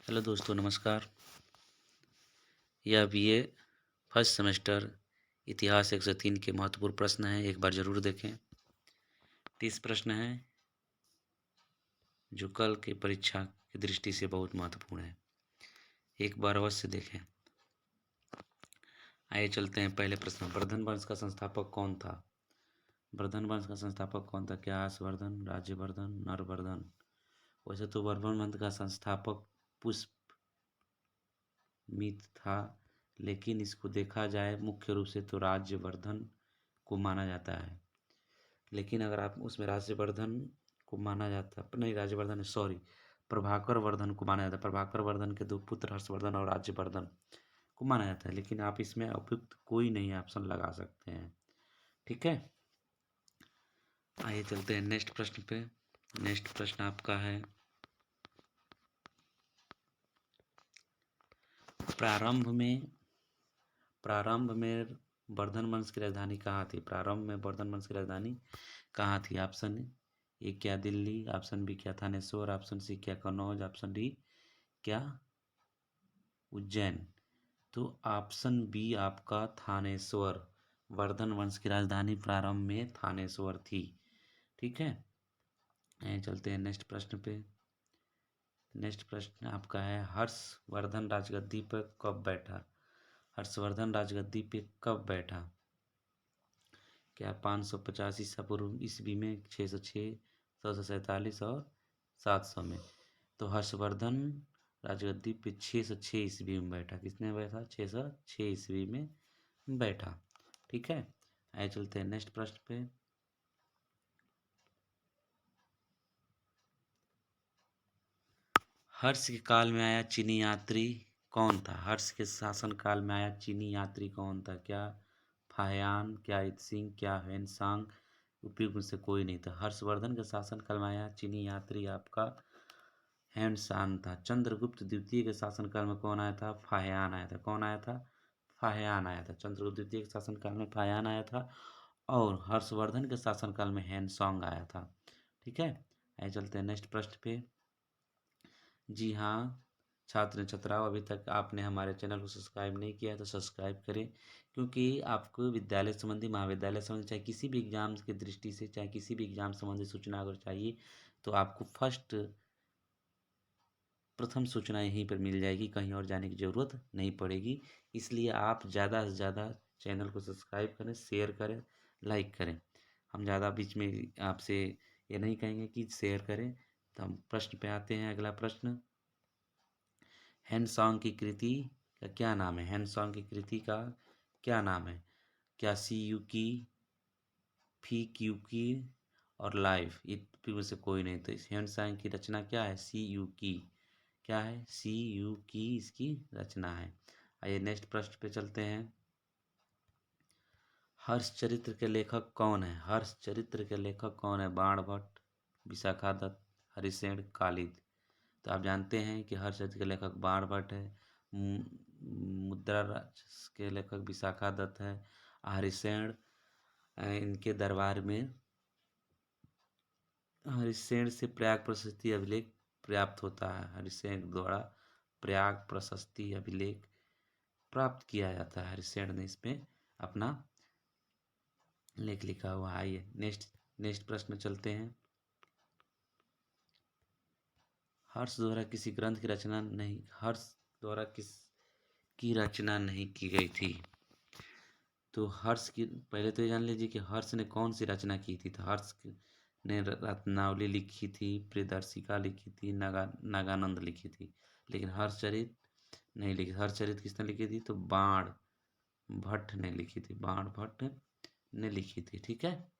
Hello दोस्तों, नमस्कार। यह बीए फर्स्ट सेमेस्टर इतिहास 103 के महत्वपूर्ण प्रश्न हैं, एक बार ज़रूर देखें। 30 प्रश्न हैं जो कल की परीक्षा की दृष्टि से बहुत महत्वपूर्ण है, एक बार अवश्य देखें। आइए चलते हैं पहले प्रश्न। वर्धन वंश का संस्थापक कौन था? वर्धन वंश का संस्थापक कौन था? क्या हर्षवर्धन, राज्यवर्धन, नरवर्धन? वैसे तो वर्धन वंश का संस्थापक पुष्यमित्र था, लेकिन इसको देखा जाए मुख्य रूप से तो राज्यवर्धन को माना जाता है। लेकिन अगर आप उसमें राज्यवर्धन को माना जाता नहीं, राज्यवर्धन सॉरी प्रभाकर वर्धन को माना जाता है। प्रभाकर वर्धन के दो पुत्र हर्षवर्धन और राज्यवर्धन को माना जाता है, लेकिन आप इसमें उपयुक्त कोई नहीं ऑप्शन लगा सकते हैं। ठीक है, आइए चलते हैं नेक्स्ट प्रश्न पे। नेक्स्ट प्रश्न आपका है, प्रारंभ में वर्धन वंश की राजधानी कहाँ थी? प्रारंभ में वर्धन वंश की राजधानी कहाँ थी? ऑप्शन ए क्या दिल्ली, ऑप्शन बी क्या थानेश्वर, ऑप्शन सी क्या कन्नौज, ऑप्शन डी क्या उज्जैन? तो ऑप्शन बी आपका थानेश्वर, वर्धन वंश की राजधानी प्रारंभ में थानेश्वर थी। ठीक है, चलते हैं नेक्स्ट प्रश्न पे। नेक्स्ट प्रश्न आपका है, हर्षवर्धन राजगद्दी पर कब बैठा? हर्षवर्धन राजगद्दी पे कब बैठा? क्या 550 ईसा पूर्व ईस्वी में, 606, 747 और 700 में? तो हर्षवर्धन राजगद्दी पे 606 ईस्वी में बैठा। किसने बैठा? 606 ईस्वी में बैठा। ठीक है, आइए चलते हैं नेक्स्ट प्रश्न पे। हर्ष के काल में आया चीनी यात्री कौन था? हर्ष के शासन काल में आया चीनी यात्री कौन था? क्या फाहियान, क्या इत्सिंग, क्या ह्वेनसांग? उपयुक्त में से कोई नहीं था। हर्षवर्धन के शासन काल में आया चीनी यात्री आपका ह्वेनसांग था। चंद्रगुप्त द्वितीय के शासनकाल में कौन आया था? फाहियान आया था। कौन आया था? फाहियान आया था। चंद्रगुप्त द्वितीय के शासनकाल में फाहियान आया था और हर्षवर्धन के शासनकाल में ह्वेनसांग आया था। ठीक है, आइए चलते हैं नेक्स्ट प्रश्न पे। जी हाँ छात्र छात्राओं, अभी तक आपने हमारे चैनल को सब्सक्राइब नहीं किया है तो सब्सक्राइब करें, क्योंकि आपको विद्यालय संबंधी, महाविद्यालय संबंधी, चाहे किसी भी एग्जाम की दृष्टि से, चाहे किसी भी एग्जाम संबंधी सूचना अगर चाहिए तो आपको प्रथम सूचना यहीं पर मिल जाएगी, कहीं और जाने की ज़रूरत नहीं पड़ेगी। इसलिए आप ज़्यादा से ज़्यादा चैनल को सब्सक्राइब करें, शेयर करें, लाइक करें। हम ज़्यादा बीच में आपसे ये नहीं कहेंगे कि शेयर करें। तो हम प्रश्न पे आते हैं। अगला प्रश्न, ह्वेनसांग की कृति का क्या नाम है? ह्वेनसांग की कृति का क्या नाम है? क्या सी यू की, फी क्यू की और लाइफ? में से कोई नहीं। तो इस ह्वेनसांग की रचना क्या है? सी यू की। क्या है? सी यू की इसकी रचना है। आइए नेक्स्ट प्रश्न पे चलते हैं। हर्षचरित्र के लेखक कौन है? हर्षचरित्र के लेखक कौन है? बाणभट्ट, विशाखादत्त, हरिसेन, कालिद? तो आप जानते हैं कि हर्षचरित्र के लेखक बाणभट्ट है, मुद्रा राज के लेखक विशाखादत्त है, हरिसेन इनके दरबार में हरिसेन से प्रयाग प्रशस्ति अभिलेख प्राप्त होता है। हरिसेन द्वारा प्रयाग प्रशस्ति अभिलेख प्राप्त किया जाता है। हरिसेन ने इसमें अपना लेख लिखा हुआ है। आइए नेक्स्ट प्रश्न चलते हैं। हर्ष द्वारा किसी ग्रंथ की रचना नहीं, हर्ष द्वारा किस की रचना नहीं की गई थी? तो हर्ष की, पहले तो ये जान लीजिए कि हर्ष ने कौन सी रचना की थी। तो हर्ष ने रत्नावली लिखी थी, प्रियदर्शिका लिखी थी, नागानंद लिखी थी, लेकिन हर्षचरित नहीं लिखी। हर्षचरित किसने लिखी थी? तो बाण भट्ट ने लिखी थी। बाण भट्ट ने लिखी थी। ठीक है,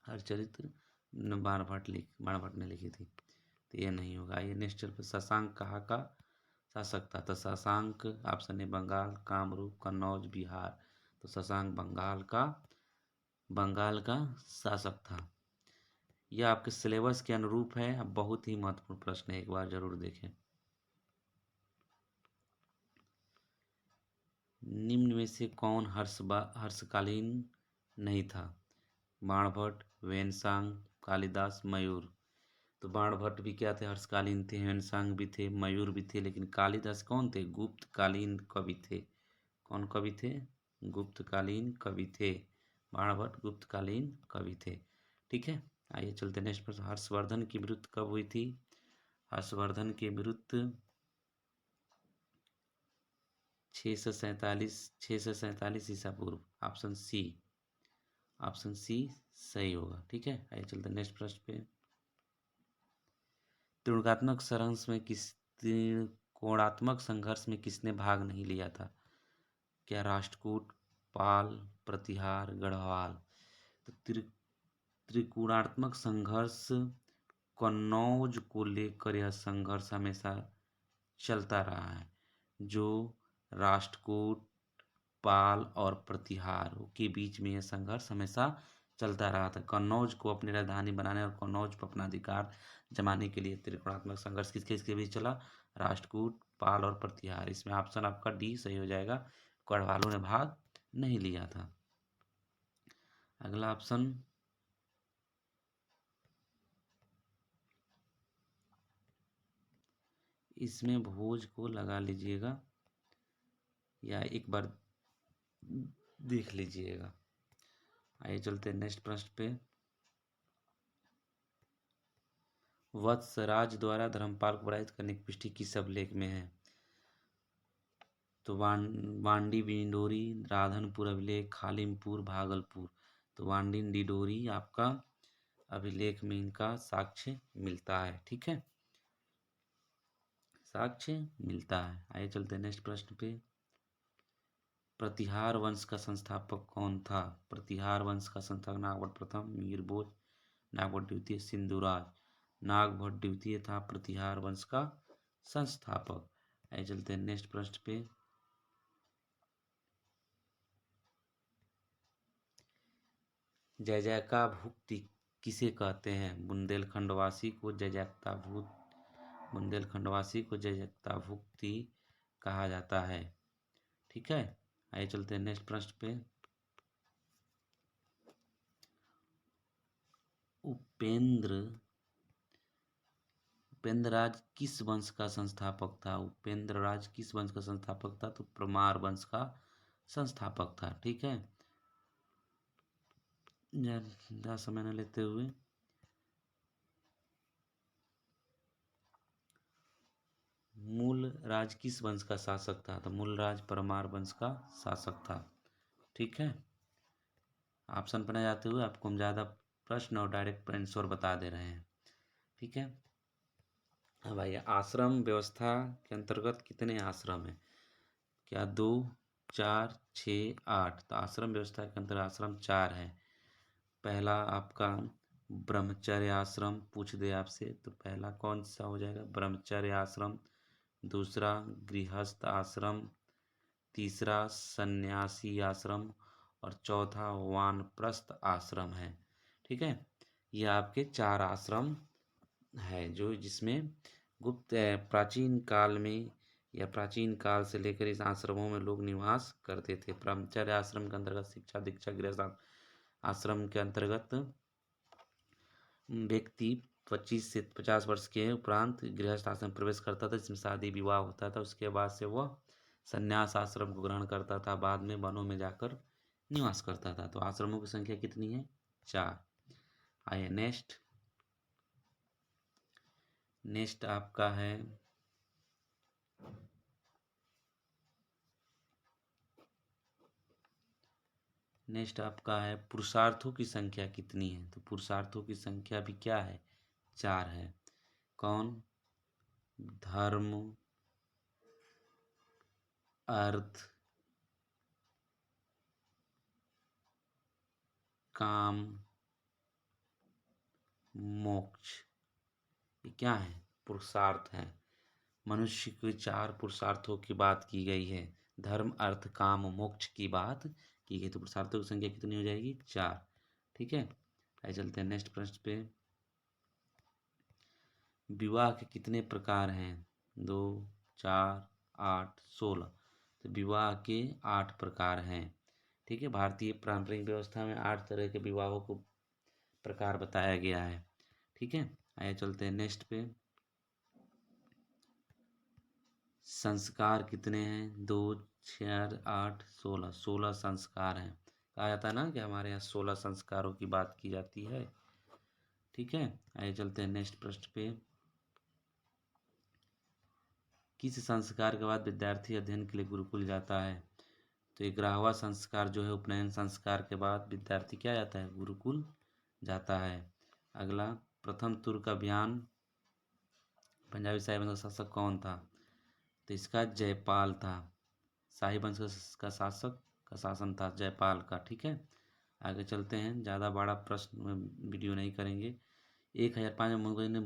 हरचरित्र बाण भट्ट ने लिखी थी, तो ये नहीं होगा। ये नेक्स्ट चल पे, शशांक कहाँ का शासक था? तो शशांक ऑप्शन ए बंगाल, कामरूप, कन्नौज, बिहार? तो शशांक बंगाल का शासक था। यह आपके सिलेबस के अनुरूप है। अब बहुत ही महत्वपूर्ण प्रश्न है, एक बार जरूर देखें। निम्न में से कौन हर्षकालीन नहीं था? बाणभट्ट, वेनसांग, कालिदास, मयूर? तो बाणभट्ट भी क्या थे, हर्षकालीन थे, ह्वेनसांग भी थे, मयूर भी थे, लेकिन कालिदास कौन थे, गुप्तकालीन कवि थे। कौन कवि थे, गुप्तकालीन कवि थे। बाणभट्ट गुप्तकालीन कवि थे। ठीक है, आइए चलते नेक्स्ट प्रश्न। हर्षवर्धन की मृत्यु कब हुई थी, हर्षवर्धन की मृत्यु 647 ईसा पूर्व। ऑप्शन सी, ऑप्शन सी सही होगा। ठीक है, आइए चलते नेक्स्ट प्रश्न पे। त्रिकोणात्मक संघर्ष में त्रिकोणात्मक संघर्ष में किसने भाग नहीं लिया था, क्या राष्ट्रकूट, पाल, प्रतिहार, गढ़वाल। तो त्रिकोणात्मक संघर्ष, कन्नौज को लेकर यह संघर्ष हमेशा चलता रहा है, जो राष्ट्रकूट, पाल और प्रतिहार के बीच में यह संघर्ष हमेशा चलता रहा था। कन्नौज को अपनी राजधानी बनाने और कन्नौज पर अपना अधिकार जमाने के लिए त्रिकोणात्मक संघर्ष किसके किसके बीच चला, राष्ट्रकूट, पाल और प्रतिहार। इसमें ऑप्शन आपका डी सही हो जाएगा, गढ़वालों ने भाग नहीं लिया था। अगला ऑप्शन, इसमें भोज को लगा लीजिएगा या एक बार देख लीजिएगा। आइए चलते हैं नेक्स्ट प्रश्न पे। वत्सराज द्वारा धर्मपाल को पराजित करने की पुष्टि किस अभिलेख में है, तो वांडी डिंडोरी, राधनपुर अभिलेख, खालिमपुर, भागलपुर। तो वांडी डिंडोरी आपका अभिलेख में इनका साक्ष्य मिलता है। ठीक है, साक्ष्य मिलता है। आइए चलते हैं नेक्स्ट प्रश्न पे। प्रतिहार वंश का संस्थापक कौन था, प्रतिहार वंश का संस्थापक नागभट्ट प्रथम, मीरभोज, नागभट्ट द्वितीय, सिंधुराज। नागभट्ट द्वितीय था प्रतिहार वंश का संस्थापक। आइए चलते हैं नेक्स्ट प्रश्न पे। जयजयका भुक्ति किसे कहते हैं, बुंदेलखंडवासी को जयजयका बुंदेलखंडवासी को जयजयका भुक्ति कहा जाता है। ठीक है, आइए चलते हैं नेक्स्ट प्रश्न पे। उपेंद्रराज किस वंश का संस्थापक था, उपेंद्रराज किस वंश का संस्थापक था, तो परमार वंश का संस्थापक था। ठीक है, ज्यादा समय न लेते हुए मूल राज किस वंश का शासक था, तो मूल राज परमार वंश का शासक था। ठीक है, ऑप्शन पर न जाते हुए आपको हम ज़्यादा प्रश्न और डायरेक्ट आंसर बता दे रहे हैं। ठीक है, अब आइए आश्रम व्यवस्था के अंतर्गत कितने आश्रम हैं, क्या 2, 4, 6, 8। तो आश्रम व्यवस्था के अंतर्गत आश्रम 4 है। पहला आपका ब्रह्मचर्य आश्रम पूछ दे आपसे, तो पहला कौन सा हो जाएगा, ब्रह्मचर्य आश्रम। दूसरा गृहस्थ आश्रम, तीसरा सन्यासी आश्रम और चौथा वानप्रस्थ आश्रम है। ठीक है, ये आपके 4 आश्रम है जो जिसमें गुप्त प्राचीन काल में या प्राचीन काल से लेकर इस आश्रमों में लोग निवास करते थे। ब्रह्मचर्य आश्रम के अंतर्गत शिक्षा दीक्षा गृहस्थ आश्रम के अंतर्गत व्यक्ति 25 से 50 वर्ष के उपरांत गृहस्थ आश्रम प्रवेश करता था, जिसमें शादी विवाह होता था। उसके बाद से वह संन्यास आश्रम को ग्रहण करता था, बाद में वनों में जाकर निवास करता था। तो आश्रमों की संख्या कितनी है, 4। आइए नेक्स्ट आपका है पुरुषार्थों की संख्या कितनी है, तो पुरुषार्थों की संख्या भी क्या है, 4 है। कौन, धर्म, अर्थ, काम, मोक्ष। ये क्या है, पुरुषार्थ है। मनुष्य के 4 पुरुषार्थों की बात की गई है, धर्म, अर्थ, काम, मोक्ष की बात की गई। तो पुरुषार्थों की संख्या कितनी हो जाएगी, 4। ठीक है, आइए चलते हैं नेक्स्ट प्रश्न पे। विवाह के कितने प्रकार हैं, 2, 4, 8, 16। तो विवाह के 8 प्रकार हैं। ठीक है, भारतीय पारंपरिक व्यवस्था में 8 तरह के विवाहों को प्रकार बताया गया है। ठीक है, आइए चलते हैं नेक्स्ट पे। संस्कार कितने हैं? 2, 4, 8, 16। 16 संस्कार हैं। कहा जाता है ना कि हमारे यहाँ 16 संस्कारों की बात की जाती है। ठीक है, आइए चलते हैं नेक्स्ट प्रश्न पे। किस संस्कार के बाद विद्यार्थी अध्ययन के लिए गुरुकुल जाता है? तो 11वां संस्कार जो है उपनयन संस्कार के बाद विद्यार्थी क्या जाता है? गुरुकुल जाता है। अगला, प्रथम तुर्क अभियान पंजाबी शाही वंश का शासक कौन था? तो इसका जयपाल था। शाही वंश का शासक का शासन था जयपाल का। ठीक है, आगे चलते हैं। ज़्यादा बड़ा प्रश्न में वीडियो नहीं करेंगे। 1005 में मुगलों ने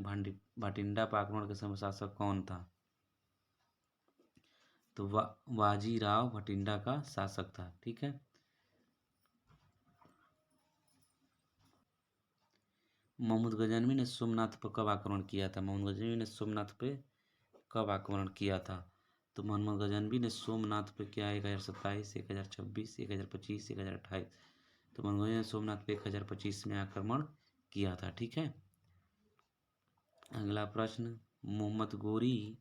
भटिंडा पर आक्रमण के समय शासक कौन था? तो वाजीराव भटिंडा का शासक था। ठीक है, मोहम्मद गजनवी ने सोमनाथ पर कब आक्रमण किया था? मोहम्मद गजनवी ने सोमनाथ पे कब आक्रमण किया था? तो मोहम्मद गजनवी ने सोमनाथ पे क्या 1027, 1026, 1025, 1028। तो मोहम्मद गजनवी ने सोमनाथ पे 1025 में आक्रमण किया था। ठीक है, अगला प्रश्न, मोहम्मद गोरी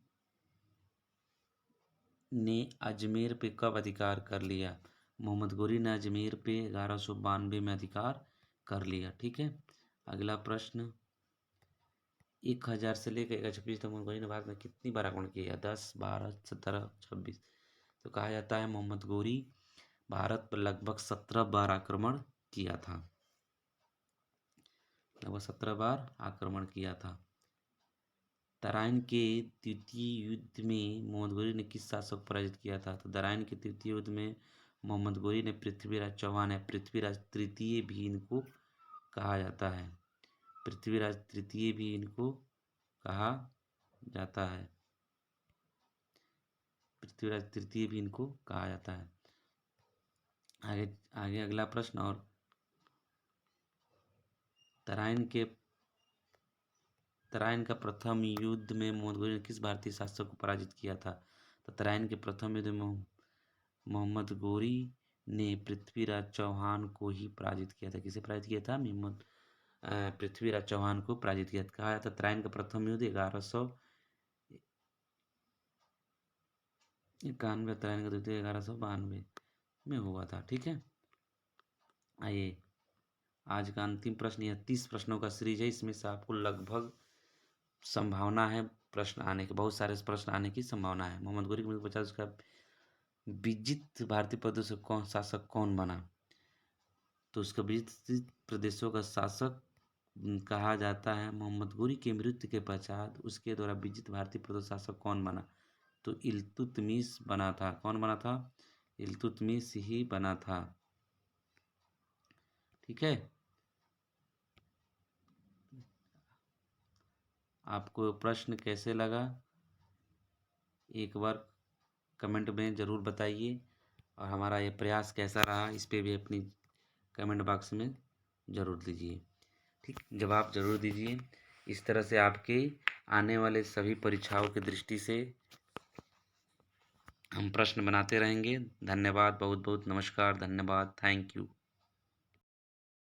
ने अजमेर पे कब अधिकार कर लिया? मोहम्मद गोरी ने अजमेर पे 1192 में अधिकार कर लिया। ठीक है, अगला प्रश्न, 1000 से लेकर 1026 तक मोहम्मद गोरी ने भारत में कितनी बार आक्रमण किया? 10, 12, 17, 26। तो कहा जाता है मोहम्मद गोरी भारत पर लगभग 17 बार आक्रमण किया था। लगभग 17 बार आक्रमण किया था। तराइन के द्वितीय युद्ध में मोहम्मद गोरी ने किस शासक को पराजित किया था? तो तराइन के द्वितीय युद्ध में मोहम्मद गोरी ने पृथ्वीराज चौहान है, पृथ्वीराज तृतीय भी इनको कहा जाता है। पृथ्वीराज तृतीय भी इनको कहा जाता है। पृथ्वीराज तृतीय भी इनको कहा जाता है। आगे आगे अगला प्रश्न, और तराइन का प्रथम युद्ध में मोहम्मद गोरी ने किस भारतीय शासक को पराजित किया था? तो तराइन के प्रथम युद्ध में मोहम्मद गोरी ने पृथ्वीराज चौहान को ही पराजित किया था। किसे पराजित किया था? पृथ्वीराज चौहान को पराजित किया था। कहा जाता है तराइन का प्रथम युद्ध 1191, तराइन का द्वितीय 1192 में हुआ था। ठीक है, आइए आज का अंतिम प्रश्न, यह 30 प्रश्नों का सीरीज है। इसमें से आपको लगभग संभावना है प्रश्न आने की, बहुत सारे प्रश्न आने की संभावना है। मोहम्मद गोरी की मृत्यु के पश्चात उसका विजित भारतीय प्रदेशों का शासक कौन बना? तो उसका विजित प्रदेशों का शासक कहा जाता है मोहम्मद गोरी के मृत्यु के पश्चात उसके द्वारा विजित भारतीय प्रदेश शासक कौन बना? तो इल्तुतमिश बना था। कौन बना था? इल्तुतमिश ही बना था। ठीक है, आपको प्रश्न कैसे लगा एक बार कमेंट में ज़रूर बताइए, और हमारा ये प्रयास कैसा रहा इस पे भी अपनी कमेंट बॉक्स में ज़रूर दीजिए। ठीक, जवाब ज़रूर दीजिए। इस तरह से आपके आने वाले सभी परीक्षाओं की दृष्टि से हम प्रश्न बनाते रहेंगे। धन्यवाद, बहुत बहुत नमस्कार, धन्यवाद, थैंक यू।